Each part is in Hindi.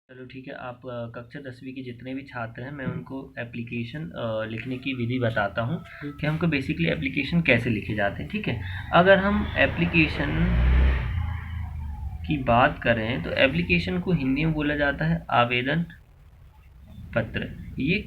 चलो ठीक है। आप कक्षा 10वीं के जितने भी छात्र हैं मैं उनको एप्लीकेशन लिखने की विधि बताता हूँ कि हमको बेसिकली एप्लीकेशन कैसे लिखे जाते हैं। ठीक है, अगर हम एप्लीकेशन की बात करें तो एप्लीकेशन को हिंदी में बोला जाता है आवेदन पत्र। ये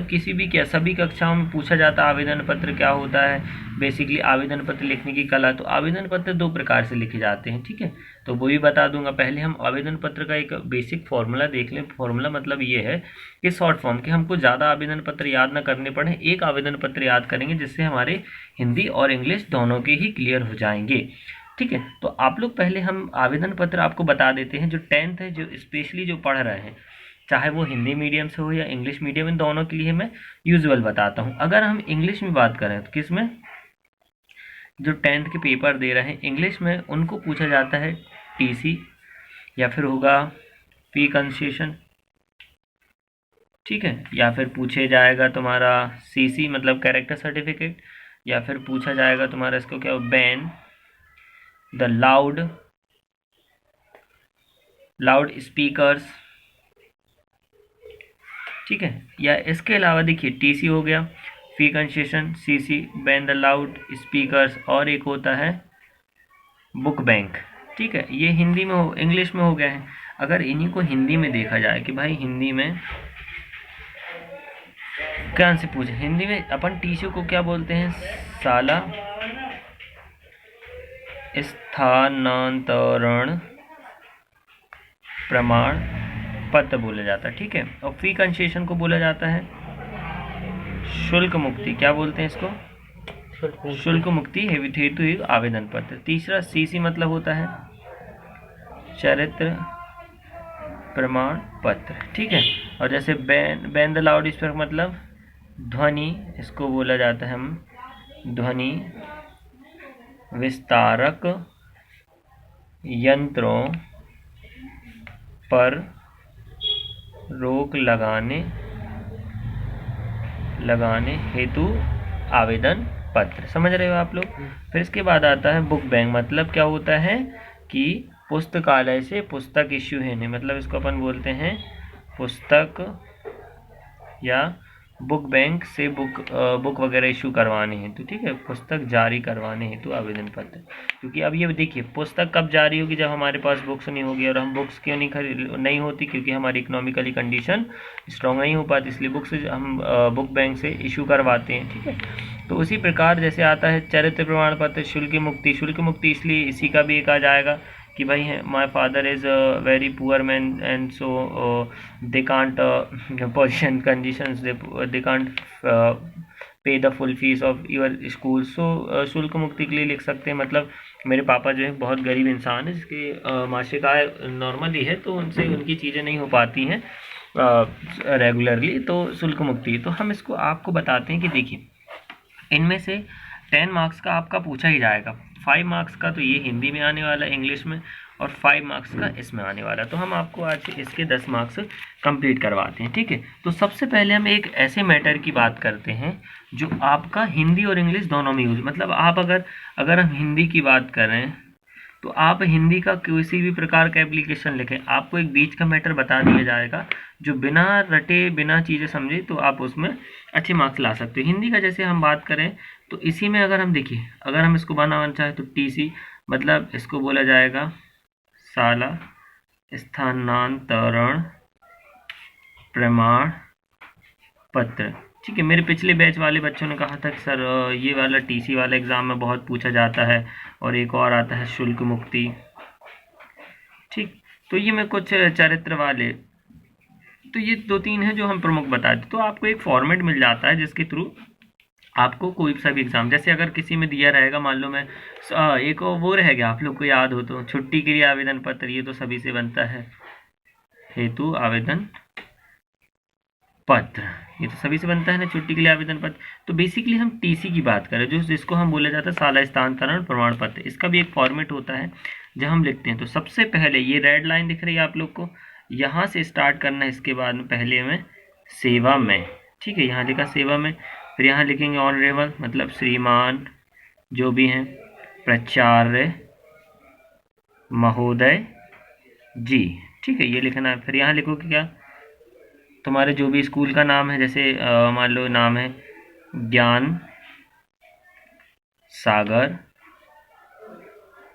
किसी भी क्या सभी कक्षाओं में पूछा जाता है आवेदन पत्र क्या होता है। बेसिकली आवेदन पत्र लिखने की कला। तो आवेदन पत्र दो प्रकार से लिखे जाते हैं। ठीक है, तो वो भी बता दूंगा। पहले हम आवेदन पत्र का एक बेसिक फॉर्मूला देख लें। फॉर्मूला मतलब ये है कि शॉर्ट फॉर्म कि हमको ज़्यादा आवेदन पत्र याद ना करने पड़े, एक आवेदन पत्र याद करेंगे जिससे हमारे हिंदी और इंग्लिश दोनों के ही क्लियर हो जाएंगे। ठीक है, तो आप लोग पहले हम आवेदन पत्र आपको बता देते हैं। जो 10th है, जो स्पेशली जो पढ़ रहे हैं, चाहे वो हिंदी मीडियम से हो या इंग्लिश मीडियम, इन दोनों के लिए मैं यूजुअल बताता हूँ। अगर हम इंग्लिश में बात करें तो किस में, जो 10th के पेपर दे रहे हैं इंग्लिश में, उनको पूछा जाता है टीसी या फिर होगा फी कंसेशन। ठीक है, या फिर पूछे जाएगा तुम्हारा सीसी मतलब कैरेक्टर सर्टिफिकेट, या फिर पूछा जाएगा तुम्हारा इसको क्या बैन द लाउड स्पीकर्स। ठीक है, या इसके अलावा देखिए टीसी हो गया, फी concession, CC, ban the loud speakers, और एक होता है बुक बैंक। ठीक है, ये हिंदी में हो, इंग्लिश में हो गया है। अगर इन्हीं को हिंदी में देखा जाए कि भाई हिंदी में क्या से पूछे, हिंदी में अपन टीसी को क्या बोलते हैं, साला स्थानांतरण प्रमाण पत्र बोला जाता है। ठीक है, और फी कंसेशन को बोला जाता है शुल्क मुक्ति। क्या बोलते हैं इसको, शुल्क मुक्ति हेतु आवेदन पत्र। तीसरा सीसी मतलब होता है चरित्र प्रमाण पत्र। ठीक है, और जैसे बैन द लाउड स्पीकर मतलब ध्वनि, इसको बोला जाता है हम ध्वनि विस्तारक यंत्रों पर रोक लगाने हेतु आवेदन पत्र। समझ रहे हो आप लोग। फिर इसके बाद आता है बुक बैंक। मतलब क्या होता है कि पुस्तकालय से पुस्तक इश्यू है, मतलब इसको अपन बोलते हैं पुस्तक, या बुक बैंक से बुक वगैरह इशू करवाने हैं तो। ठीक है, पुस्तक जारी करवाने हेतु आवेदन पत्र। क्योंकि अब ये देखिए पुस्तक कब जारी होगी, जब हमारे पास बुक्स नहीं होगी। और हम बुक्स क्यों नहीं होती, क्योंकि हमारी इकोनॉमिकली कंडीशन स्ट्रॉन्ग नहीं हो पाती, इसलिए बुक्स हम बुक बैंक से इशू करवाते हैं। ठीक है, तो उसी प्रकार जैसे आता है चरित्र प्रमाण पत्र, शुल्क मुक्ति। शुल्क मुक्ति इसलिए इसी का भी एक आ जाएगा कि भाई my father is very poor man and so they can't position conditions, they can't pay the full fees of your school. So शुल्क मुक्ति के लिए लिख सकते हैं, मतलब मेरे पापा जो है बहुत गरीब इंसान है, जिसके मासिक आय नॉर्मली है, तो उनसे उनकी चीज़ें नहीं हो पाती हैं रेगुलरली, तो शुल्क मुक्ति। तो हम इसको आपको बताते हैं कि देखिए इनमें से 10 मार्क्स का आपका पूछा ही जाएगा। 5 मार्क्स का तो ये हिंदी में आने वाला है इंग्लिश में, और 5 मार्क्स का इसमें आने वाला है। तो हम आपको आज से इसके 10 मार्क्स कंप्लीट करवाते हैं। ठीक है, तो सबसे पहले हम एक ऐसे मैटर की बात करते हैं जो आपका हिंदी और इंग्लिश दोनों में यूज, मतलब आप अगर हम हिंदी की बात करें तो आप हिंदी का किसी भी प्रकार का एप्लीकेशन लिखें, आपको एक बीच का मैटर बता दिया जाएगा जो बिना रटे बिना चीज़ें समझे तो आप उसमें अच्छे मार्क्स ला सकते हो। हिंदी का जैसे हम बात करें तो इसी में अगर हम देखिए, अगर हम इसको बनाना चाहे तो टीसी मतलब इसको बोला जाएगा साला स्थानांतरण प्रमाण पत्र। ठीक है, मेरे पिछले बैच वाले बच्चों ने कहा था कि सर ये वाला टीसी वाला एग्ज़ाम में बहुत पूछा जाता है, और एक और आता है शुल्क मुक्ति। ठीक, तो ये मैं कुछ चरित्र वाले, तो ये 2-3 है जो हम प्रमुख बताते। तो आपको एक फॉर्मेट मिल जाता है जिसके थ्रू आपको कोई सा भी एग्ज़ाम, जैसे अगर किसी में दिया रहेगा, मान लो मैं एक वो रह गया, आप लोग को याद हो तो छुट्टी के लिए आवेदन पत्र, ये तो सभी से बनता है हेतु आवेदन पत्र, ये तो सभी से बनता है ना छुट्टी के लिए आवेदन पत्र। तो बेसिकली हम टीसी की बात करें जो जिसको हम बोला जाता है शाला स्थानांतरण प्रमाण पत्र, इसका भी एक फॉर्मेट होता है जब हम लिखते हैं। तो सबसे पहले ये रेड लाइन दिख रही है आप लोग को, यहाँ से स्टार्ट करना है। इसके बाद में पहले में सेवा में, ठीक है, यहाँ लिखा सेवा में, फिर यहाँ लिखेंगे ऑनरेबल मतलब श्रीमान जो भी हैं, प्राचार्य महोदय जी। ठीक है, ये लिखना है। फिर यहाँ लिखोगे क्या, तुम्हारे जो भी स्कूल का नाम है, जैसे मान लो नाम है ज्ञान सागर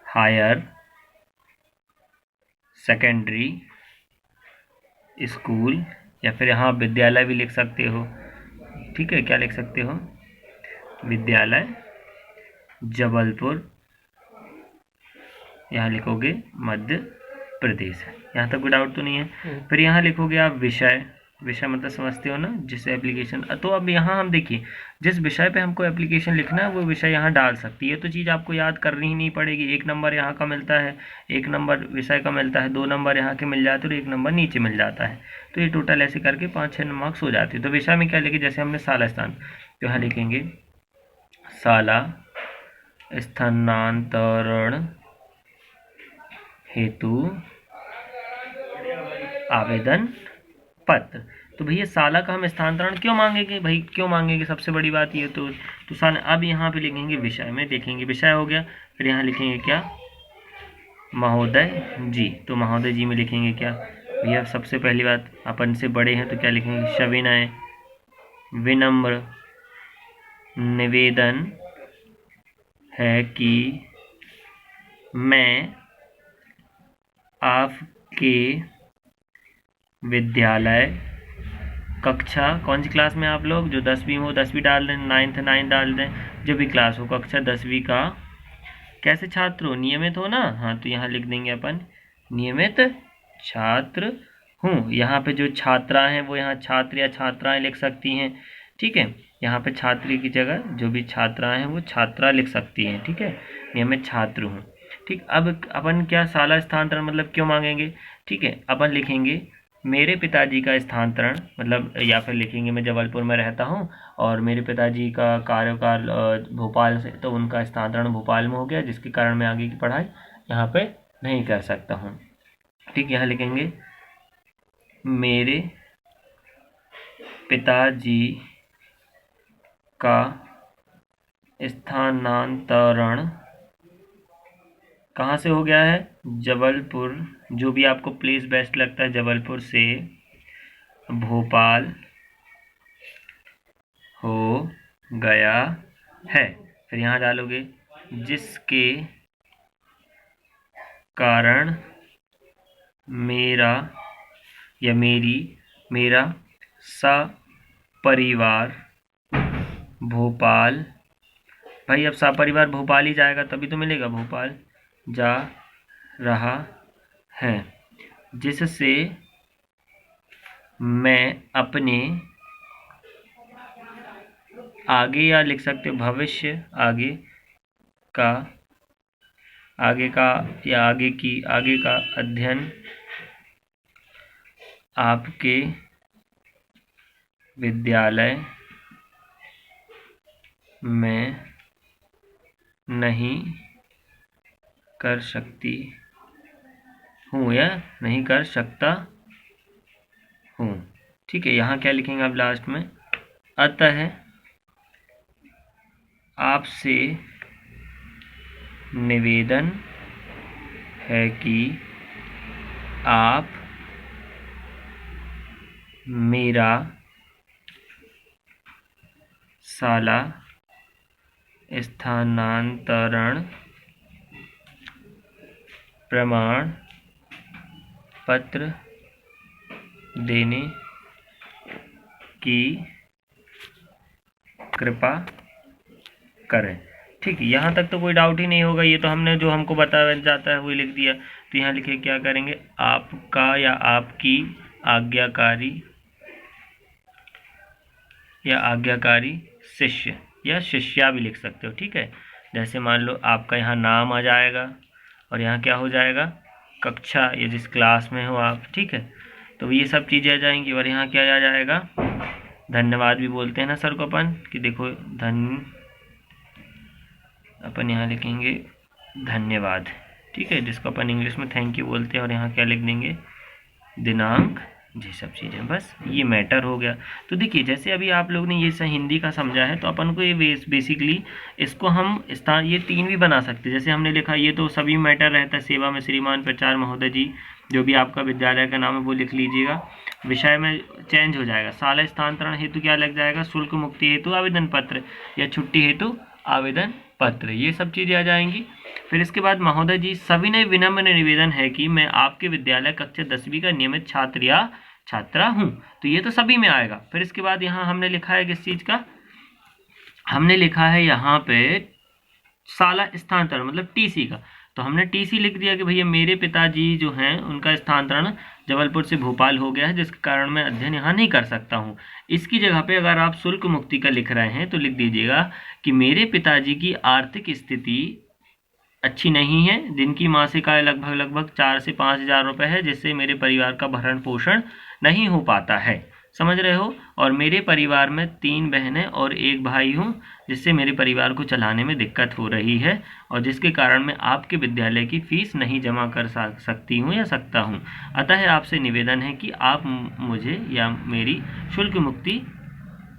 हायर सेकेंडरी स्कूल, या फिर यहाँ विद्यालय भी लिख सकते हो। ठीक है, क्या लिख सकते हो, विद्यालय जबलपुर, यहाँ लिखोगे मध्य प्रदेश है। यहाँ तक कोई डाउट तो नहीं है। फिर यहाँ लिखोगे आप विषय, विषय मतलब समझते हो ना, जिस एप्लीकेशन। तो अब यहाँ हम देखिए, जिस विषय पे हमको एप्लीकेशन लिखना है वो विषय यहाँ डाल सकती है। तो चीज़ आपको याद करनी ही नहीं पड़ेगी। 1 नंबर यहाँ का मिलता है, 1 नंबर विषय का मिलता है, 2 नंबर यहाँ के मिल जाते हैं और 1 नंबर नीचे मिल जाता है। तो ये टोटल ऐसे करके 5-6 मार्क्स हो जाते हैं। तो विषय में क्या लिखे, जैसे हमने शाला स्थान, तो यहाँ लिखेंगे शाला स्थानांतरण हेतु आवेदन पत्र। तो भैया शाला का हम स्थानांतरण क्यों मांगेंगे, भाई क्यों मांगेंगे, सबसे बड़ी बात ये तो शाला। अब यहाँ पे लिखेंगे विषय में, देखेंगे विषय हो गया। फिर यहाँ लिखेंगे क्या, महोदय जी। तो महोदय जी में लिखेंगे क्या भैया, सबसे पहली बात अपन से बड़े हैं तो क्या लिखेंगे, सविनय विनम्र निवेदन है कि मैं आपके विद्यालय कक्षा, कौन सी क्लास में आप लोग, जो 10वीं हो 10वीं डाल दें, 9 डाल दें, जो भी क्लास हो, कक्षा 10वीं का कैसे छात्र हो, नियमित हो ना। हाँ, तो यहाँ लिख देंगे अपन नियमित छात्र हूँ। यहाँ पे जो छात्रा हैं वो यहाँ छात्र या छात्राएं लिख सकती हैं। ठीक है, यहाँ पे छात्री की जगह जो भी छात्राएं हैं वो छात्रा लिख सकती हैं। ठीक है, नियमित छात्र हूँ। ठीक, अब अपन क्या शाला स्थानांतरण मतलब क्यों मांगेंगे। ठीक है, अपन लिखेंगे मेरे पिताजी का स्थानांतरण, मतलब या फिर लिखेंगे मैं जबलपुर में रहता हूँ और मेरे पिताजी का कार्यकाल भोपाल से, तो उनका स्थानांतरण भोपाल में हो गया, जिसके कारण मैं आगे की पढ़ाई यहाँ पे नहीं कर सकता हूँ। ठीक, यहाँ लिखेंगे मेरे पिताजी का स्थानांतरण कहाँ से हो गया है, जबलपुर, जो भी आपको प्लेस बेस्ट लगता है, जबलपुर से भोपाल हो गया है। फिर यहाँ डालोगे जिसके कारण मेरा या मेरा सपरिवार भोपाल, भाई अब सपरिवार भोपाल ही जाएगा तभी तो मिलेगा, भोपाल जा रहा है, जिससे मैं अपने आगे, या लिख सकते हो भविष्य, आगे का या आगे का अध्ययन आपके विद्यालय में नहीं कर सकती हूँ या नहीं कर सकता हूँ। ठीक है, यहाँ क्या लिखेंगे आप लास्ट में, अतः आपसे निवेदन है कि आप मेरा शाला स्थानांतरण प्रमाण पत्र देने की कृपा करें। ठीक है, यहाँ तक तो कोई डाउट ही नहीं होगा। ये तो हमने जो हमको बताया जाता है वही लिख दिया। तो यहाँ लिखे क्या करेंगे, आपका या आपकी आज्ञाकारी या आज्ञाकारी शिष्य या शिष्या भी लिख सकते हो। ठीक है, जैसे मान लो आपका यहाँ नाम आ जाएगा और यहाँ क्या हो जाएगा, कक्षा या जिस क्लास में हो आप। ठीक है, तो ये सब चीज़ें आ जाएंगी और यहाँ क्या आ जाएगा, धन्यवाद भी बोलते हैं ना सर को अपन, कि देखो अपन यहाँ लिखेंगे धन्यवाद। ठीक है, जिसको अपन इंग्लिश में थैंक यू बोलते हैं, और यहाँ क्या लिख देंगे, दिनांक, ये सब चीज़ें, बस ये मैटर हो गया। तो देखिए जैसे अभी आप लोग ने ये हिंदी का समझा है, तो अपन को ये बेसिकली इसको हम स्थान ये 3 भी बना सकते हैं। जैसे हमने लिखा, ये तो सभी मैटर रहता है, सेवा में श्रीमान प्रचार महोदय जी, जो भी आपका विद्यालय का नाम है वो लिख लीजिएगा। विषय में चेंज हो जाएगा, शाला स्थानांतरण हेतु क्या लग जाएगा, शुल्क मुक्ति हेतु आवेदन पत्र या छुट्टी हेतु आवेदन पत्र, ये सब चीज़ें आ जाएंगी। फिर इसके बाद महोदय जी सविनय विनम्र निवेदन है कि मैं आपके विद्यालय कक्षा 10वीं का नियमित छात्र या छात्रा हूँ, तो ये तो सभी में आएगा। फिर इसके बाद यहाँ हमने लिखा है किस चीज़ का, हमने लिखा है यहाँ पे शाला स्थानांतरण मतलब टीसी का, तो हमने टीसी लिख दिया कि भैया मेरे पिताजी जो हैं उनका स्थानांतरण जबलपुर से भोपाल हो गया है, जिसके कारण मैं अध्ययन यहाँ नहीं कर सकता हूँ। इसकी जगह पे अगर आप शुल्क मुक्ति का लिख रहे हैं तो लिख दीजिएगा कि मेरे पिताजी की आर्थिक स्थिति अच्छी नहीं है, जिनकी मासिक आय लगभग 4 से 5 हज़ार रुपये है, जिससे मेरे परिवार का भरण पोषण नहीं हो पाता है, समझ रहे हो। और मेरे परिवार में 3 बहनें और 1 भाई हूँ, जिससे मेरे परिवार को चलाने में दिक्कत हो रही है और जिसके कारण मैं आपके विद्यालय की फीस नहीं जमा कर सकती हूँ या सकता हूँ। अतः आपसे निवेदन है कि आप मुझे या मेरी शुल्क मुक्ति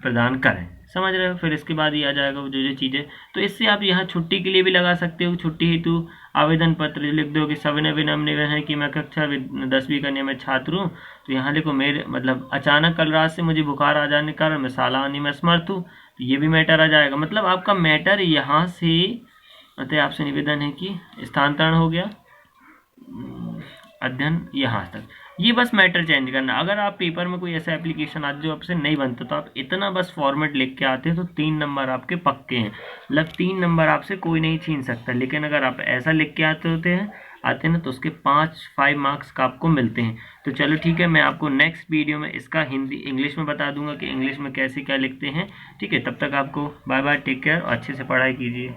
प्रदान करें, समझ रहे हो। फिर इसके बाद ये आ जाएगा जो चीज़ें, तो इससे आप यहाँ छुट्टी के लिए भी लगा सकते हो, छुट्टी हेतु आवेदन पत्र लिख दो कि सविनय विनम्र निवेदन है कि मैं कक्षा 10वीं का नियमित छात्र हूँ, तो यहाँ लिखो मेरे मतलब अचानक कल रात से मुझे बुखार आ जाने के कारण मैं शाला आने में असमर्थ हूँ, तो ये भी मैटर आ जाएगा। मतलब आपका मैटर यहाँ से, मतलब आपसे निवेदन है कि स्थानांतरण हो गया, अध्ययन यहाँ तक, ये बस मैटर चेंज करना। अगर आप पेपर में कोई ऐसा एप्लीकेशन आता जो आपसे नहीं बनता तो आप इतना बस फॉर्मेट लिख के आते हैं तो 3 नंबर आपके पक्के हैं, मतलब 3 नंबर आपसे कोई नहीं छीन सकता। लेकिन अगर आप ऐसा लिख के आते हैं ना तो उसके 5 मार्क्स का आपको मिलते हैं। तो चलो ठीक है, मैं आपको नेक्स्ट वीडियो में इसका हिंदी इंग्लिश में बता दूंगा कि इंग्लिश में कैसे क्या लिखते हैं। ठीक है, तब तक आपको बाय बाय, टेक केयर और अच्छे से पढ़ाई कीजिए।